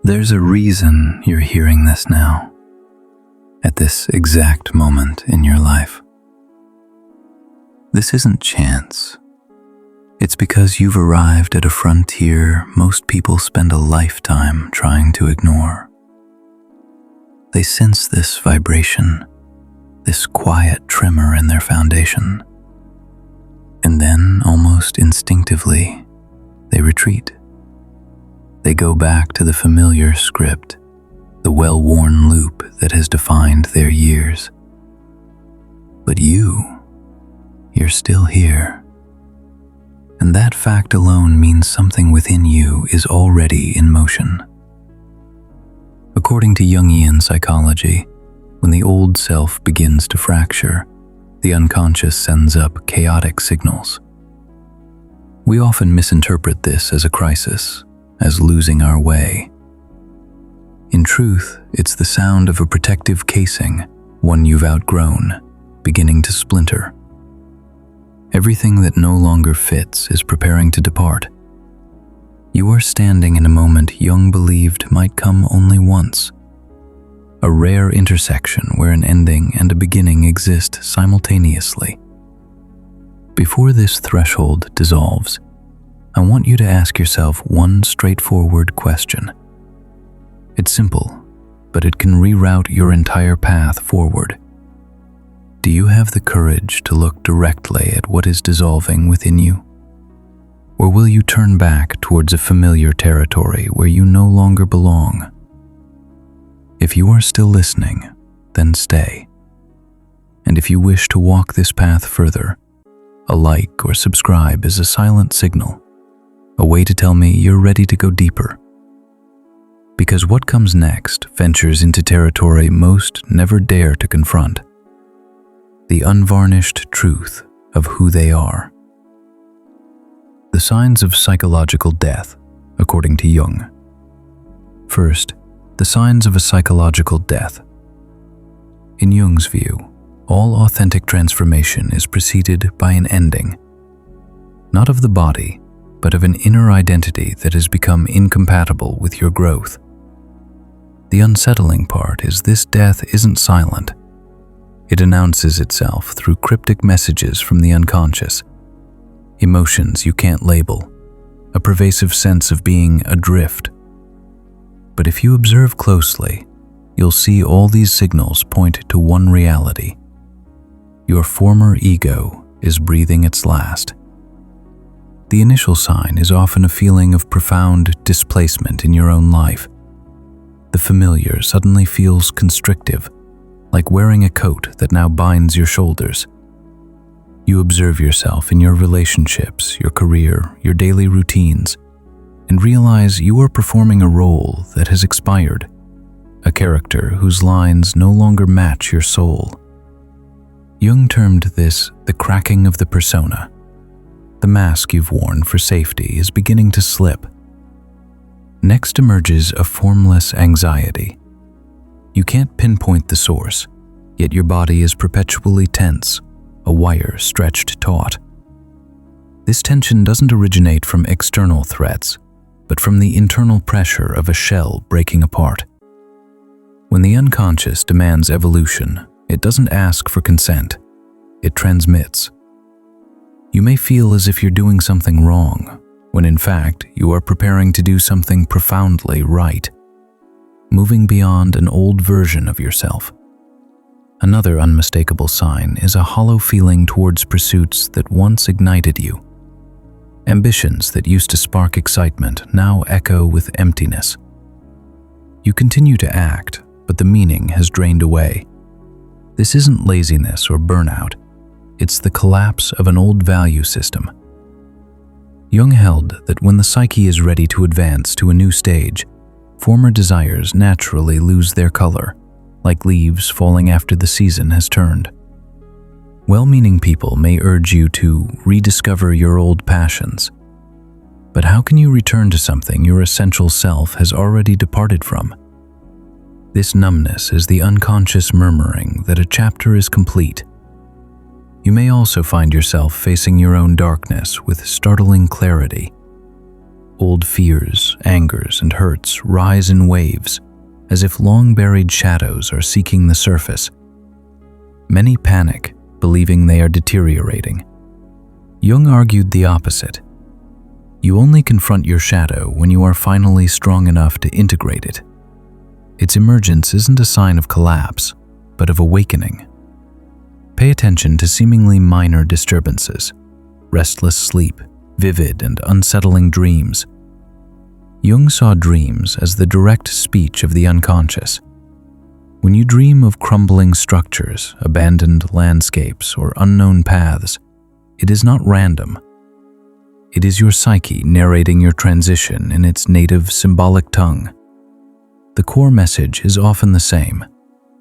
There's a reason you're hearing this now, at this exact moment in your life. This isn't chance. It's because you've arrived at a frontier most people spend a lifetime trying to ignore. They sense this vibration, this quiet tremor in their foundation, and then, almost instinctively, they retreat. They go back to the familiar script, the well-worn loop that has defined their years. But you're still here. And that fact alone means something within you is already in motion. According to Jungian psychology, when the old self begins to fracture, the unconscious sends up chaotic signals. We often misinterpret this as a crisis, as losing our way. In truth, it's the sound of a protective casing, one you've outgrown, beginning to splinter. Everything that no longer fits is preparing to depart. You are standing in a moment Jung believed might come only once, a rare intersection where an ending and a beginning exist simultaneously. Before this threshold dissolves, I want you to ask yourself one straightforward question. It's simple, but it can reroute your entire path forward. Do you have the courage to look directly at what is dissolving within you? Or will you turn back towards a familiar territory where you no longer belong? If you are still listening, then stay. And if you wish to walk this path further, a like or subscribe is a silent signal, a way to tell me you're ready to go deeper. Because what comes next ventures into territory most never dare to confront: the unvarnished truth of who they are. The signs of psychological death, according to Jung. First, the signs of a psychological death. In Jung's view, all authentic transformation is preceded by an ending, not of the body, but of an inner identity that has become incompatible with your growth. The unsettling part is this death isn't silent. It announces itself through cryptic messages from the unconscious, emotions you can't label, a pervasive sense of being adrift. But if you observe closely, you'll see all these signals point to one reality. Your former ego is breathing its last. The initial sign is often a feeling of profound displacement in your own life. The familiar suddenly feels constrictive, like wearing a coat that now binds your shoulders. You observe yourself in your relationships, your career, your daily routines, and realize you are performing a role that has expired, a character whose lines no longer match your soul. Jung termed this the cracking of the persona. The mask you've worn for safety is beginning to slip. Next emerges a formless anxiety. You can't pinpoint the source, yet your body is perpetually tense, a wire stretched taut. This tension doesn't originate from external threats, but from the internal pressure of a shell breaking apart. When the unconscious demands evolution, it doesn't ask for consent, it transmits. You may feel as if you're doing something wrong, when in fact you are preparing to do something profoundly right, moving beyond an old version of yourself. Another unmistakable sign is a hollow feeling towards pursuits that once ignited you. Ambitions that used to spark excitement now echo with emptiness. You continue to act, but the meaning has drained away. This isn't laziness or burnout. It's the collapse of an old value system. Jung held that when the psyche is ready to advance to a new stage, former desires naturally lose their color, like leaves falling after the season has turned. Well-meaning people may urge you to rediscover your old passions. But how can you return to something your essential self has already departed from? This numbness is the unconscious murmuring that a chapter is complete. You may also find yourself facing your own darkness with startling clarity. Old fears, angers, and hurts rise in waves, as if long-buried shadows are seeking the surface. Many panic, believing they are deteriorating. Jung argued the opposite. You only confront your shadow when you are finally strong enough to integrate it. Its emergence isn't a sign of collapse, but of awakening. Pay attention to seemingly minor disturbances, restless sleep, vivid and unsettling dreams. Jung saw dreams as the direct speech of the unconscious. When you dream of crumbling structures, abandoned landscapes, or unknown paths, it is not random. It is your psyche narrating your transition in its native symbolic tongue. The core message is often the same.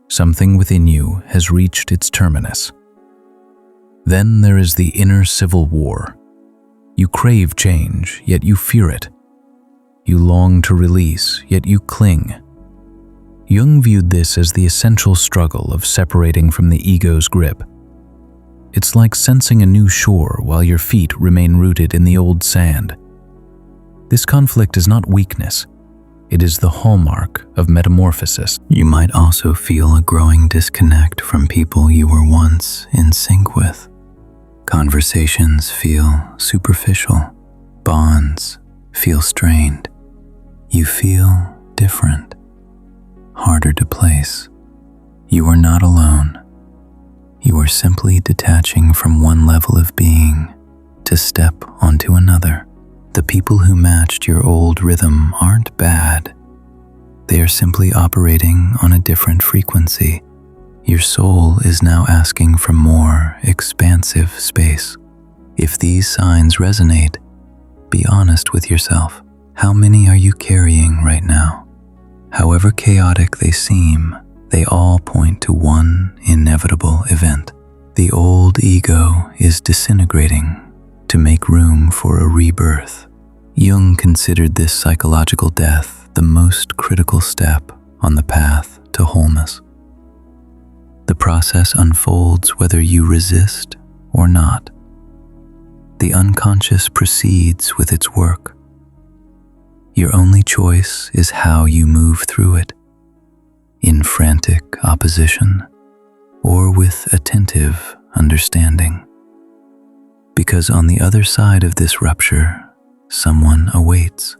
Something within you has reached its terminus. Then there is the inner civil war. You crave change, yet you fear it. You long to release, yet you cling. Jung viewed this as the essential struggle of separating from the ego's grip. It's like sensing a new shore while your feet remain rooted in the old sand. This conflict is not weakness. It is the hallmark of metamorphosis. You might also feel a growing disconnect from people you were once in sync with. Conversations feel superficial. Bonds feel strained. You feel different, harder to place. You are not alone. You are simply detaching from one level of being to step onto another. The people who matched your old rhythm aren't bad. They are simply operating on a different frequency. Your soul is now asking for more expansive space. If these signs resonate, be honest with yourself. How many are you carrying right now? However chaotic they seem, they all point to one inevitable event. The old ego is disintegrating to make room for a rebirth. Jung considered this psychological death the most critical step on the path to wholeness. The process unfolds whether you resist or not. The unconscious proceeds with its work. Your only choice is how you move through it, in frantic opposition or with attentive understanding. Because on the other side of this rupture, someone awaits.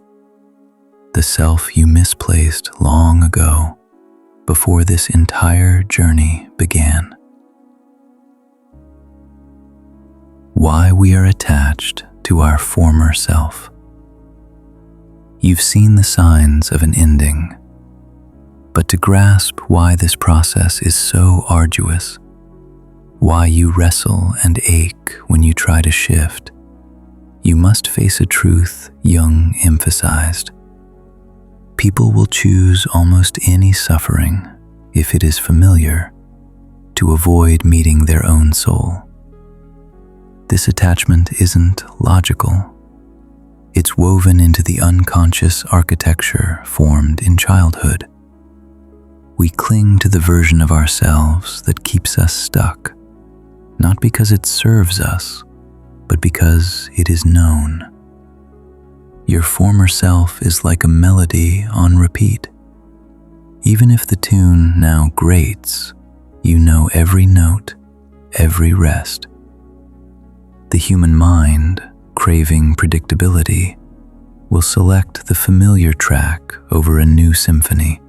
The self you misplaced long ago, before this entire journey began. Why we are attached to our former self. You've seen the signs of an ending, but to grasp why this process is so arduous, why you wrestle and ache when you try to shift, you must face a truth Jung emphasized. People will choose almost any suffering, if it is familiar, to avoid meeting their own soul. This attachment isn't logical. It's woven into the unconscious architecture formed in childhood. We cling to the version of ourselves that keeps us stuck, not because it serves us, but because it is known. Your former self is like a melody on repeat. Even if the tune now grates, you know every note, every rest. The human mind, craving predictability, will select the familiar track over a new symphony,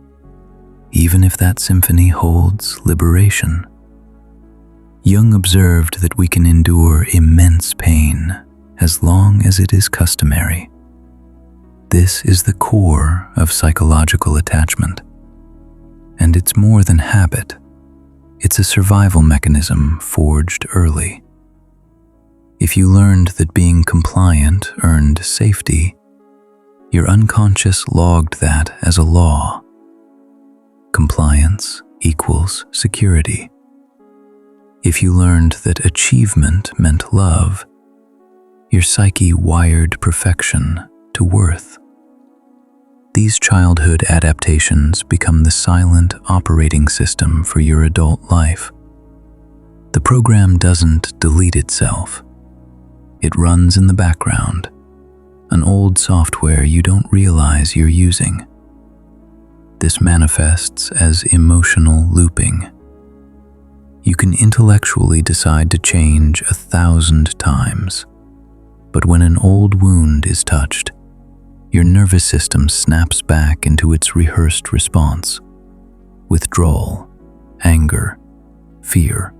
even if that symphony holds liberation. Jung observed that we can endure immense pain as long as it is customary. This is the core of psychological attachment. And it's more than habit. It's a survival mechanism forged early. If you learned that being compliant earned safety, your unconscious logged that as a law. Compliance equals security. If you learned that achievement meant love, your psyche wired perfection to worth. These childhood adaptations become the silent operating system for your adult life. The program doesn't delete itself. It runs in the background, an old software you don't realize you're using. This manifests as emotional looping. You can intellectually decide to change 1,000 times, but when an old wound is touched, your nervous system snaps back into its rehearsed response: withdrawal, anger, fear.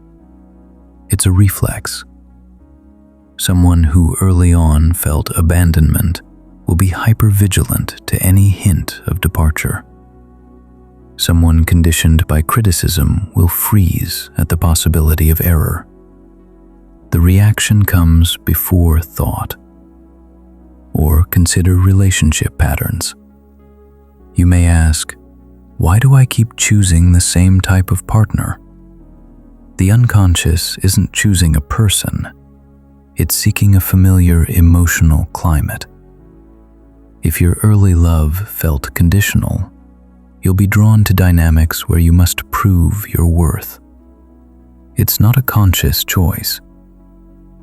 It's a reflex. Someone who early on felt abandonment will be hypervigilant to any hint of departure. Someone conditioned by criticism will freeze at the possibility of error. The reaction comes before thought. Or consider relationship patterns. You may ask, why do I keep choosing the same type of partner? The unconscious isn't choosing a person. It's seeking a familiar emotional climate. If your early love felt conditional, you'll be drawn to dynamics where you must prove your worth. It's not a conscious choice.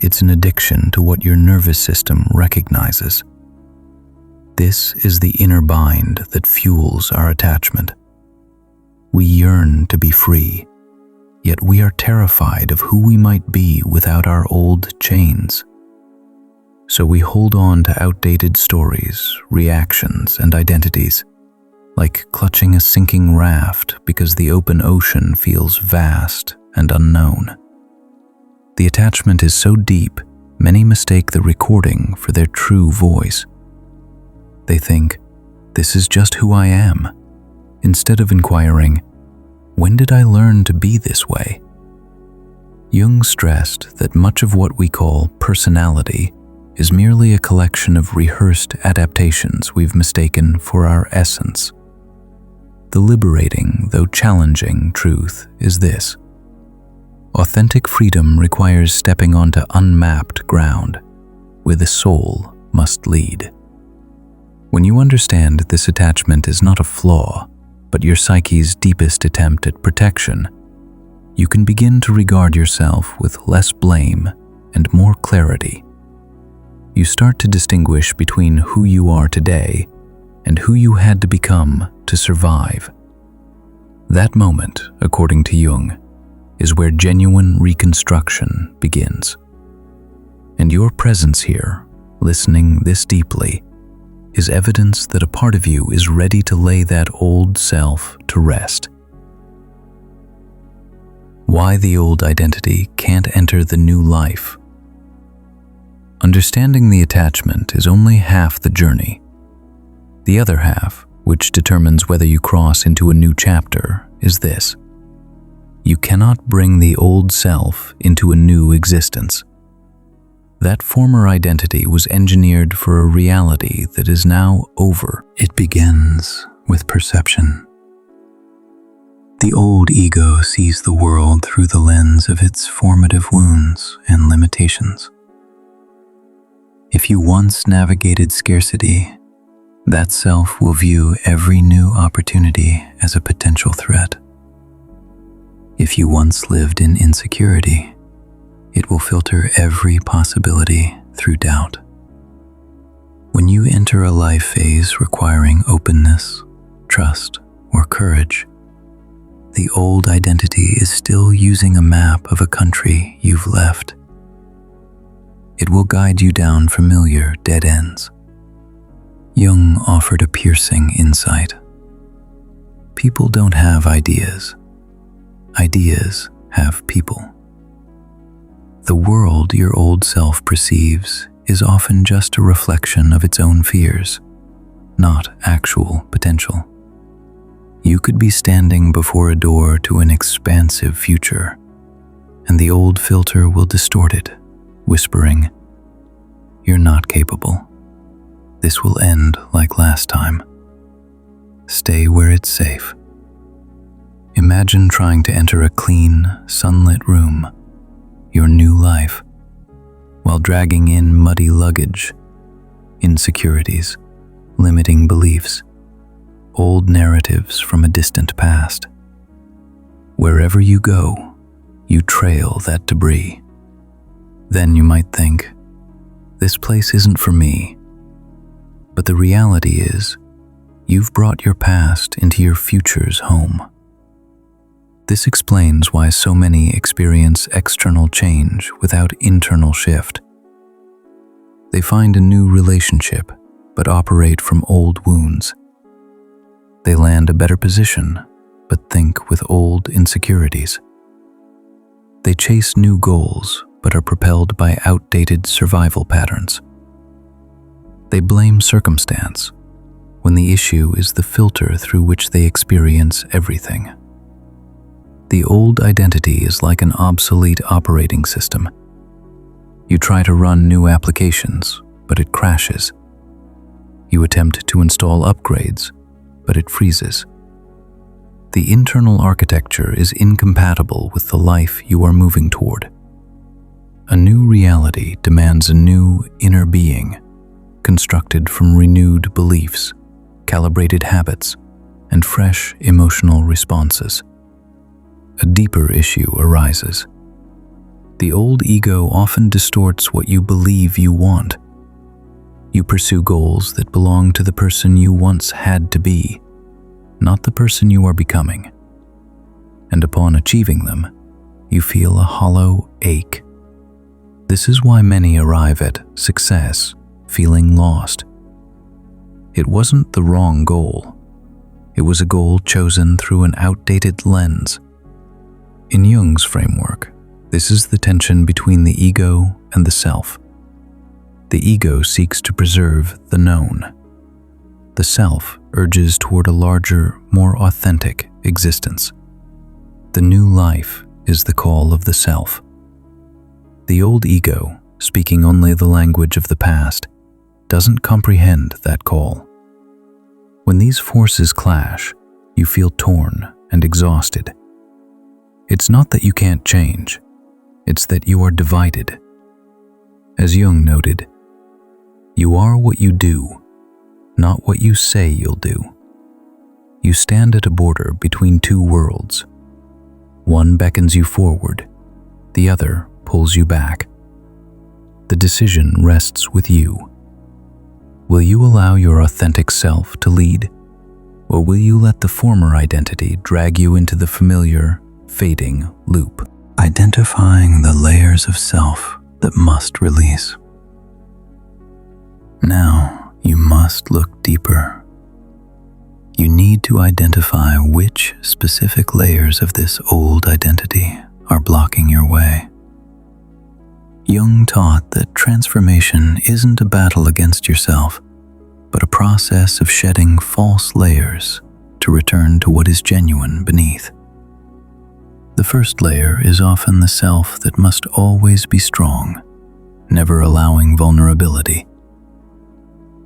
It's an addiction to what your nervous system recognizes. This is the inner bind that fuels our attachment. We yearn to be free, yet we are terrified of who we might be without our old chains. So we hold on to outdated stories, reactions, and identities, like clutching a sinking raft because the open ocean feels vast and unknown. The attachment is so deep, many mistake the recording for their true voice. They think, this is just who I am, instead of inquiring, when did I learn to be this way? Jung stressed that much of what we call personality is merely a collection of rehearsed adaptations we've mistaken for our essence. The liberating, though challenging, truth is this: authentic freedom requires stepping onto unmapped ground, where the soul must lead. When you understand this attachment is not a flaw, but your psyche's deepest attempt at protection, you can begin to regard yourself with less blame and more clarity. You start to distinguish between who you are today and who you had to become to survive. That moment, according to Jung, is where genuine reconstruction begins. And your presence here, listening this deeply, is evidence that a part of you is ready to lay that old self to rest. Why the old identity can't enter the new life. Understanding the attachment is only half the journey. The other half, which determines whether you cross into a new chapter, is this: you cannot bring the old self into a new existence. That former identity was engineered for a reality that is now over. It begins with perception. The old ego sees the world through the lens of its formative wounds and limitations. If you once navigated scarcity, that self will view every new opportunity as a potential threat. If you once lived in insecurity, it will filter every possibility through doubt. When you enter a life phase requiring openness, trust, or courage, the old identity is still using a map of a country you've left. It will guide you down familiar dead ends. Jung offered a piercing insight. People don't have ideas. Ideas have people. The world your old self perceives is often just a reflection of its own fears, not actual potential. You could be standing before a door to an expansive future, and the old filter will distort it, whispering, "You're not capable. This will end like last time. Stay where it's safe." Imagine trying to enter a clean, sunlit room, your new life, while dragging in muddy luggage, insecurities, limiting beliefs, old narratives from a distant past. Wherever you go, you trail that debris. Then you might think, this place isn't for me. But the reality is, you've brought your past into your future's home. This explains why so many experience external change without internal shift. They find a new relationship, but operate from old wounds. They land a better position, but think with old insecurities. They chase new goals, but are propelled by outdated survival patterns. They blame circumstance, when the issue is the filter through which they experience everything. The old identity is like an obsolete operating system. You try to run new applications, but it crashes. You attempt to install upgrades, but it freezes. The internal architecture is incompatible with the life you are moving toward. A new reality demands a new inner being, constructed from renewed beliefs, calibrated habits, and fresh emotional responses. A deeper issue arises. The old ego often distorts what you believe you want. You pursue goals that belong to the person you once had to be, not the person you are becoming. And upon achieving them, you feel a hollow ache. This is why many arrive at success feeling lost. It wasn't the wrong goal. It was a goal chosen through an outdated lens. In Jung's framework, this is the tension between the ego and the self. The ego seeks to preserve the known. The self urges toward a larger, more authentic existence. The new life is the call of the self. The old ego, speaking only the language of the past, doesn't comprehend that call. When these forces clash, you feel torn and exhausted. It's not that you can't change, it's that you are divided. As Jung noted, you are what you do, not what you say you'll do. You stand at a border between two worlds. One beckons you forward, the other pulls you back. The decision rests with you. Will you allow your authentic self to lead, or will you let the former identity drag you into the familiar, fading loop? Identifying the layers of self that must release. Now you must look deeper. You need to identify which specific layers of this old identity are blocking your way. Jung taught that transformation isn't a battle against yourself, but a process of shedding false layers to return to what is genuine beneath. The first layer is often the self that must always be strong, never allowing vulnerability.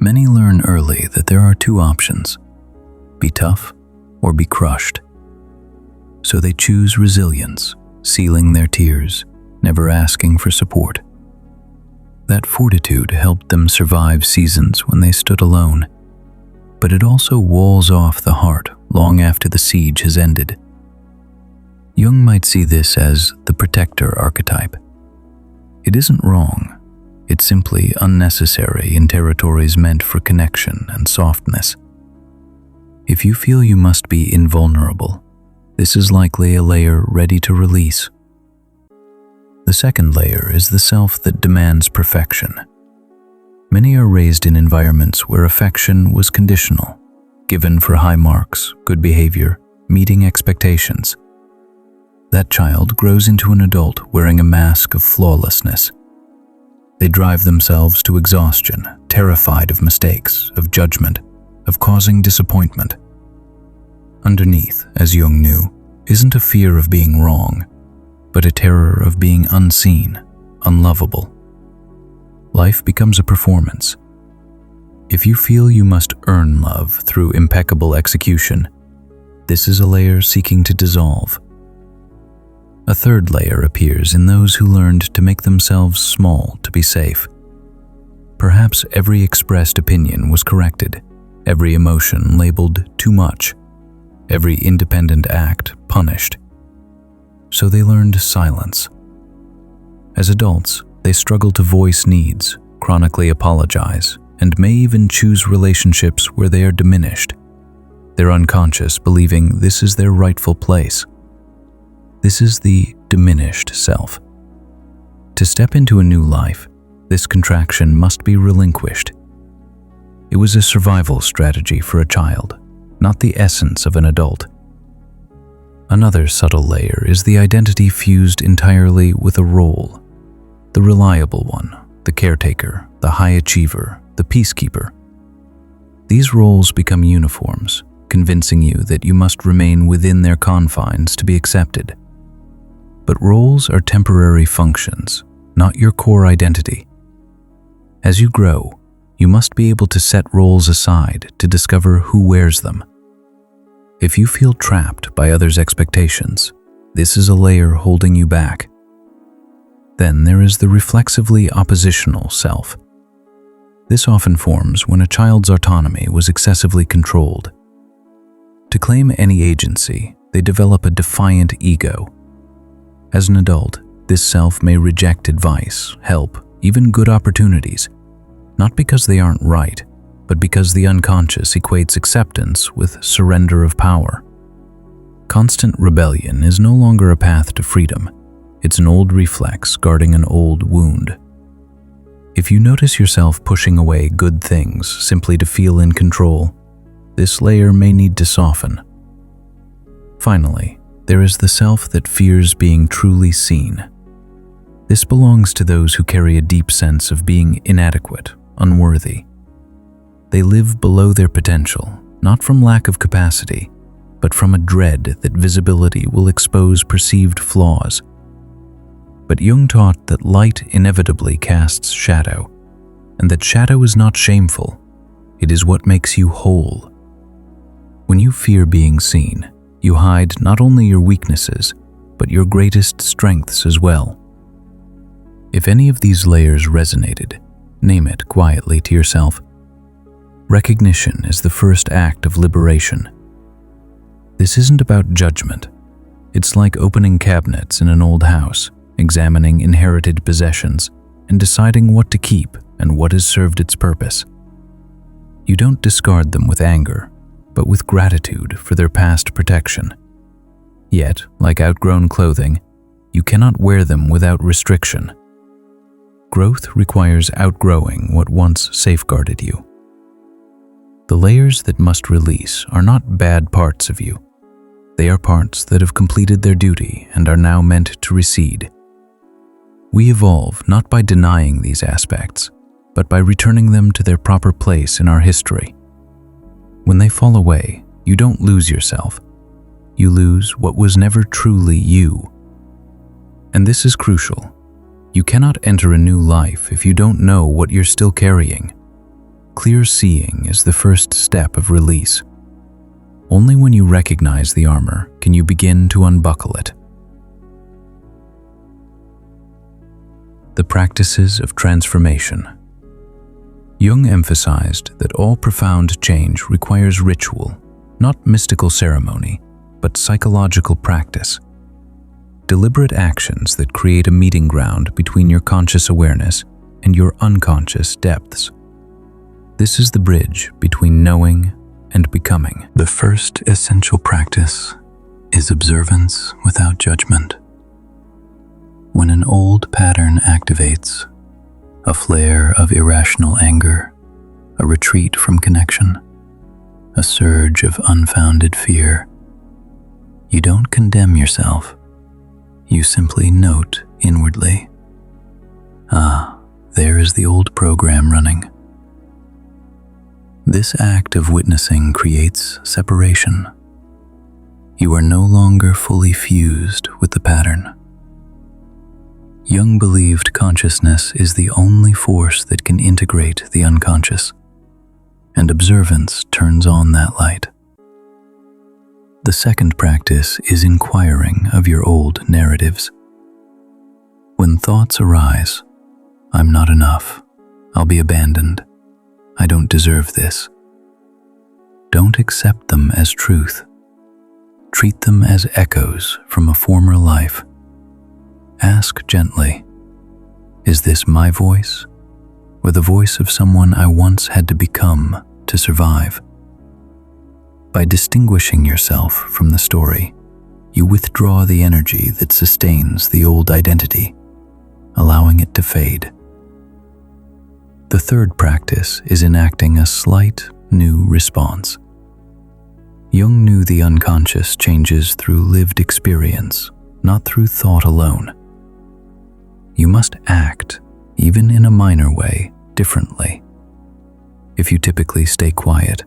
Many learn early that there are two options: be tough or be crushed. So they choose resilience, sealing their tears, never asking for support. That fortitude helped them survive seasons when they stood alone, but it also walls off the heart long after the siege has ended. Jung might see this as the protector archetype. It isn't wrong, it's simply unnecessary in territories meant for connection and softness. If you feel you must be invulnerable, this is likely a layer ready to release. The second layer is the self that demands perfection. Many are raised in environments where affection was conditional, given for high marks, good behavior, meeting expectations. That child grows into an adult wearing a mask of flawlessness. They drive themselves to exhaustion, terrified of mistakes, of judgment, of causing disappointment. Underneath, as Jung knew, isn't a fear of being wrong, but a terror of being unseen, unlovable. Life becomes a performance. If you feel you must earn love through impeccable execution, this is a layer seeking to dissolve. A third layer appears in those who learned to make themselves small to be safe. Perhaps every expressed opinion was corrected, every emotion labeled too much, every independent act punished. So they learned silence. As adults, they struggle to voice needs, chronically apologize, and may even choose relationships where they are diminished, their unconscious believing this is their rightful place. This is the diminished self. To step into a new life, this contraction must be relinquished. It was a survival strategy for a child, not the essence of an adult. Another subtle layer is the identity fused entirely with a role. The reliable one, the caretaker, the high achiever, the peacekeeper. These roles become uniforms, convincing you that you must remain within their confines to be accepted. But roles are temporary functions, not your core identity. As you grow, you must be able to set roles aside to discover who wears them. If you feel trapped by others' expectations, this is a layer holding you back. Then there is the reflexively oppositional self. This often forms when a child's autonomy was excessively controlled. To claim any agency, they develop a defiant ego. As an adult, this self may reject advice, help, even good opportunities, not because they aren't right, but because the unconscious equates acceptance with surrender of power. Constant rebellion is no longer a path to freedom. It's an old reflex guarding an old wound. If you notice yourself pushing away good things simply to feel in control, this layer may need to soften. Finally, there is the self that fears being truly seen. This belongs to those who carry a deep sense of being inadequate, unworthy. They live below their potential, not from lack of capacity, but from a dread that visibility will expose perceived flaws. But Jung taught that light inevitably casts shadow, and that shadow is not shameful. It is what makes you whole. When you fear being seen, you hide not only your weaknesses, but your greatest strengths as well. If any of these layers resonated, name it quietly to yourself. Recognition is the first act of liberation. This isn't about judgment. It's like opening cabinets in an old house, examining inherited possessions, and deciding what to keep and what has served its purpose. You don't discard them with anger, but with gratitude for their past protection. Yet, like outgrown clothing, you cannot wear them without restriction. Growth requires outgrowing what once safeguarded you. The layers that must release are not bad parts of you. They are parts that have completed their duty and are now meant to recede. We evolve not by denying these aspects, but by returning them to their proper place in our history. When they fall away, you don't lose yourself. You lose what was never truly you. And this is crucial. You cannot enter a new life if you don't know what you're still carrying. Clear seeing is the first step of release. Only when you recognize the armor can you begin to unbuckle it. The practices of transformation. Jung emphasized that all profound change requires ritual, not mystical ceremony, but psychological practice. Deliberate actions that create a meeting ground between your conscious awareness and your unconscious depths. This is the bridge between knowing and becoming. The first essential practice is observance without judgment. When an old pattern activates, a flare of irrational anger, a retreat from connection, a surge of unfounded fear, you don't condemn yourself. You simply note inwardly, there is the old program running. This act of witnessing creates separation. You are no longer fully fused with the pattern. Jung believed consciousness is the only force that can integrate the unconscious, and observance turns on that light. The second practice is inquiring of your old narratives. When thoughts arise, I'm not enough, I'll be abandoned, I don't deserve this. Don't accept them as truth. Treat them as echoes from a former life. Ask gently, is this my voice or the voice of someone I once had to become to survive. By distinguishing yourself from the story, you withdraw the energy that sustains the old identity, allowing it to fade. The third practice is enacting a slight new response. Jung knew the unconscious changes through lived experience, not through thought alone. You must act, even in a minor way, differently. If you typically stay quiet,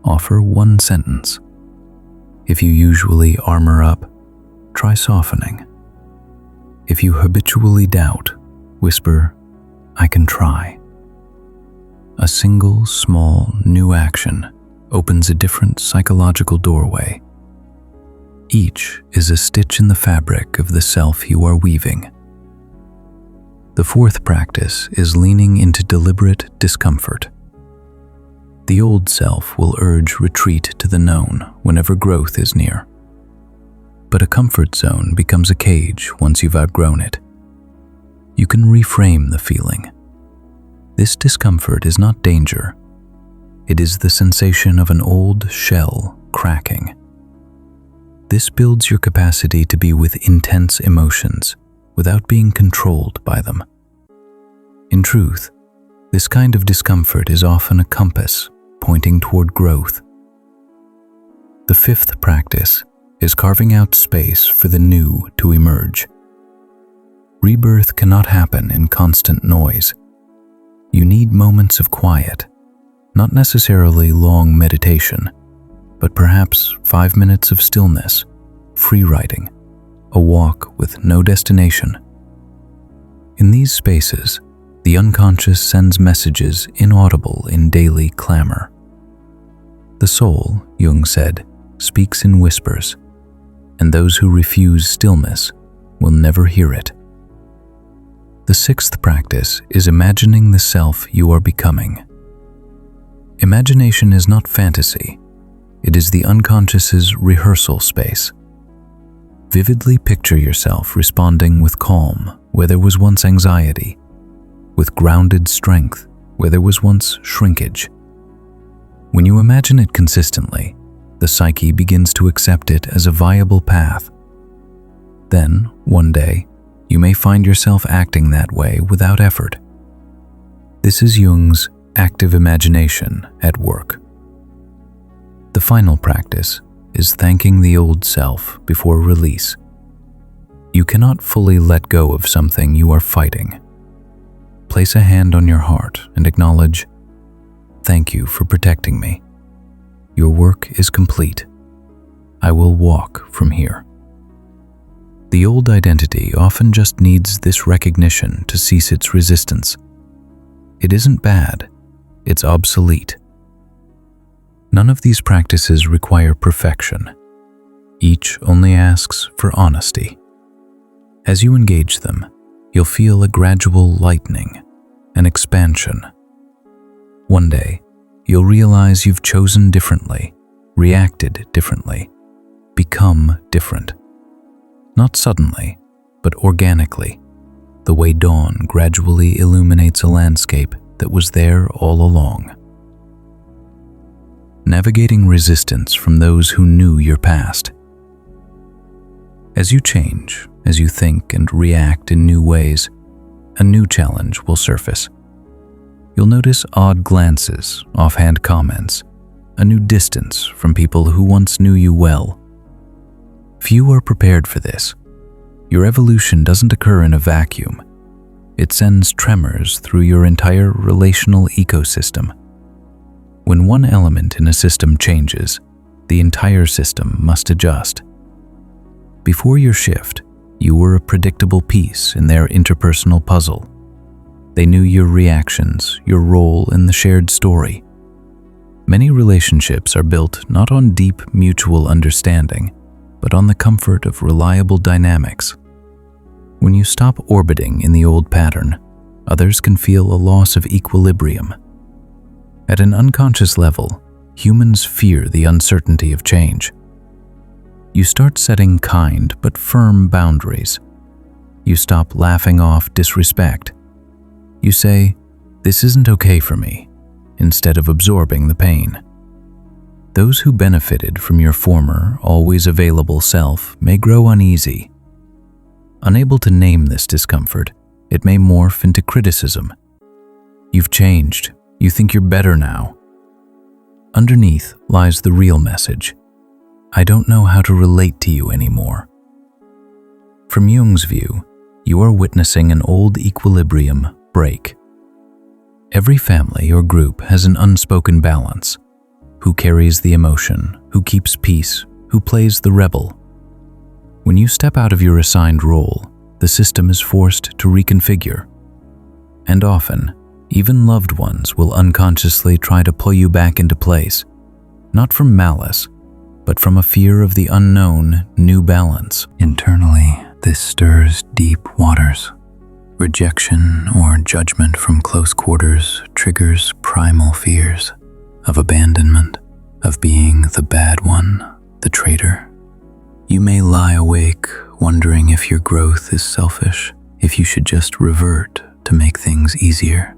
offer one sentence. If you usually armor up, try softening. If you habitually doubt, whisper, "I can try." A single, small, new action opens a different psychological doorway. Each is a stitch in the fabric of the self you are weaving. The fourth practice is leaning into deliberate discomfort. The old self will urge retreat to the known whenever growth is near. But a comfort zone becomes a cage once you've outgrown it. You can reframe the feeling. This discomfort is not danger. It is the sensation of an old shell cracking. This builds your capacity to be with intense emotions without being controlled by them. In truth, this kind of discomfort is often a compass pointing toward growth. The fifth practice is carving out space for the new to emerge. Rebirth cannot happen in constant noise. You need moments of quiet, not necessarily long meditation, but perhaps 5 minutes of stillness, free writing, a walk with no destination. In these spaces, the unconscious sends messages inaudible in daily clamor. The soul, Jung said, speaks in whispers, and those who refuse stillness will never hear it. The sixth practice is imagining the self you are becoming. Imagination is not fantasy. It is the unconscious's rehearsal space. Vividly picture yourself responding with calm where there was once anxiety, with grounded strength where there was once shrinkage. When you imagine it consistently, the psyche begins to accept it as a viable path. Then, one day, you may find yourself acting that way without effort. This is Jung's active imagination at work. The final practice is thanking the old self before release. You cannot fully let go of something you are fighting. Place a hand on your heart and acknowledge, "Thank you for protecting me. Your work is complete. I will walk from here." The old identity often just needs this recognition to cease its resistance. It isn't bad, it's obsolete. None of these practices require perfection. Each only asks for honesty. As you engage them, you'll feel a gradual lightening, an expansion. One day, you'll realize you've chosen differently, reacted differently, become different. Not suddenly, but organically, the way dawn gradually illuminates a landscape that was there all along. Navigating resistance from those who knew your past. As you change, as you think and react in new ways, a new challenge will surface. You'll notice odd glances, offhand comments, a new distance from people who once knew you well. Few are prepared for this. Your evolution doesn't occur in a vacuum. It sends tremors through your entire relational ecosystem. When one element in a system changes, the entire system must adjust. Before your shift, you were a predictable piece in their interpersonal puzzle. They knew your reactions, your role in the shared story. Many relationships are built not on deep mutual understanding, but on the comfort of reliable dynamics. When you stop orbiting in the old pattern, others can feel a loss of equilibrium. At an unconscious level, humans fear the uncertainty of change. You start setting kind but firm boundaries. You stop laughing off disrespect. You say, "This isn't okay for me," instead of absorbing the pain. Those who benefited from your former, always available self may grow uneasy. Unable to name this discomfort, it may morph into criticism. "You've changed. You think you're better now." Underneath lies the real message: "I don't know how to relate to you anymore." From Jung's view, you are witnessing an old equilibrium break. Every family or group has an unspoken balance. Who carries the emotion, who keeps peace, who plays the rebel. When you step out of your assigned role, the system is forced to reconfigure. And often, even loved ones will unconsciously try to pull you back into place, not from malice, but from a fear of the unknown new balance. Internally, this stirs deep waters. Rejection or judgment from close quarters triggers primal fears of abandonment, of being the bad one, the traitor. You may lie awake wondering if your growth is selfish, if you should just revert to make things easier.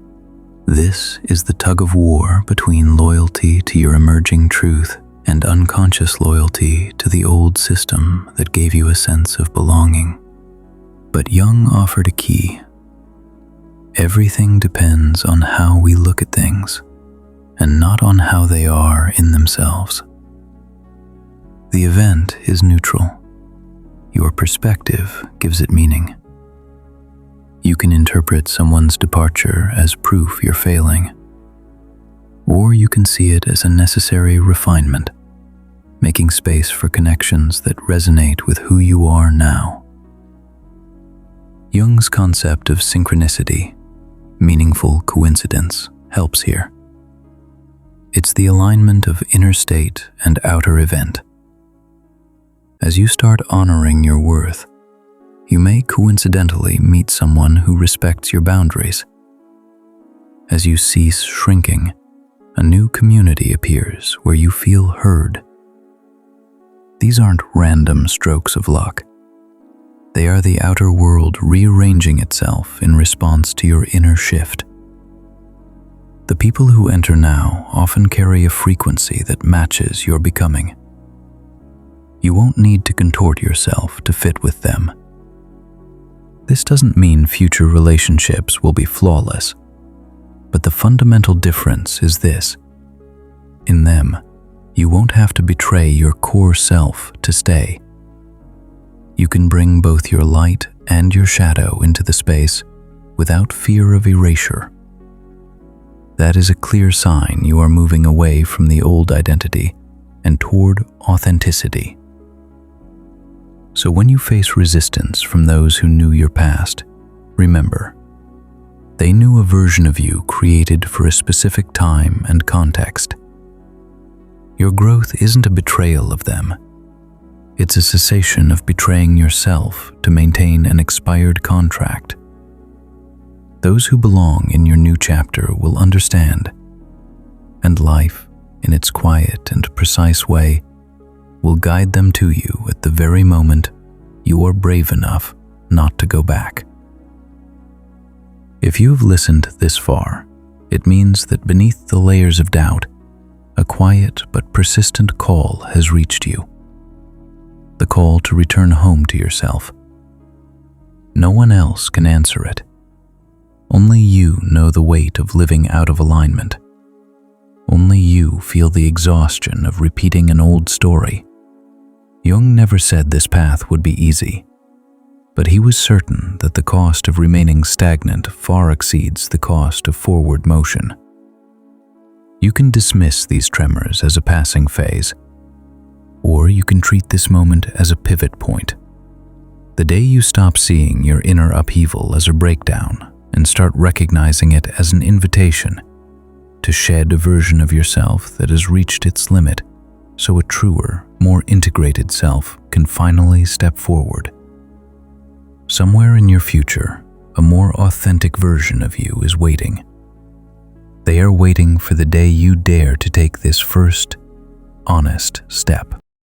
This is the tug of war between loyalty to your emerging truth and unconscious loyalty to the old system that gave you a sense of belonging. But Jung offered a key. Everything depends on how we look at things, and not on how they are in themselves. The event is neutral. Your perspective gives it meaning. You can interpret someone's departure as proof you're failing, or you can see it as a necessary refinement, making space for connections that resonate with who you are now. Jung's concept of synchronicity, meaningful coincidence, helps here. It's the alignment of inner state and outer event. As you start honoring your worth, you may coincidentally meet someone who respects your boundaries. As you cease shrinking, a new community appears where you feel heard. These aren't random strokes of luck. They are the outer world rearranging itself in response to your inner shift. The people who enter now often carry a frequency that matches your becoming. You won't need to contort yourself to fit with them. This doesn't mean future relationships will be flawless, but the fundamental difference is this: in them, you won't have to betray your core self to stay. You can bring both your light and your shadow into the space without fear of erasure. That is a clear sign you are moving away from the old identity and toward authenticity. So when you face resistance from those who knew your past, remember, they knew a version of you created for a specific time and context. Your growth isn't a betrayal of them. It's a cessation of betraying yourself to maintain an expired contract. Those who belong in your new chapter will understand, and life, in its quiet and precise way, will guide them to you at the very moment you are brave enough not to go back. If you have listened this far, it means that beneath the layers of doubt, a quiet but persistent call has reached you. The call to return home to yourself. No one else can answer it. Only you know the weight of living out of alignment. Only you feel the exhaustion of repeating an old story. Jung never said this path would be easy, but he was certain that the cost of remaining stagnant far exceeds the cost of forward motion. You can dismiss these tremors as a passing phase, or you can treat this moment as a pivot point. The day you stop seeing your inner upheaval as a breakdown and start recognizing it as an invitation to shed a version of yourself that has reached its limit, so a truer, more integrated self can finally step forward. Somewhere in your future, a more authentic version of you is waiting. They are waiting for the day you dare to take this first, honest step.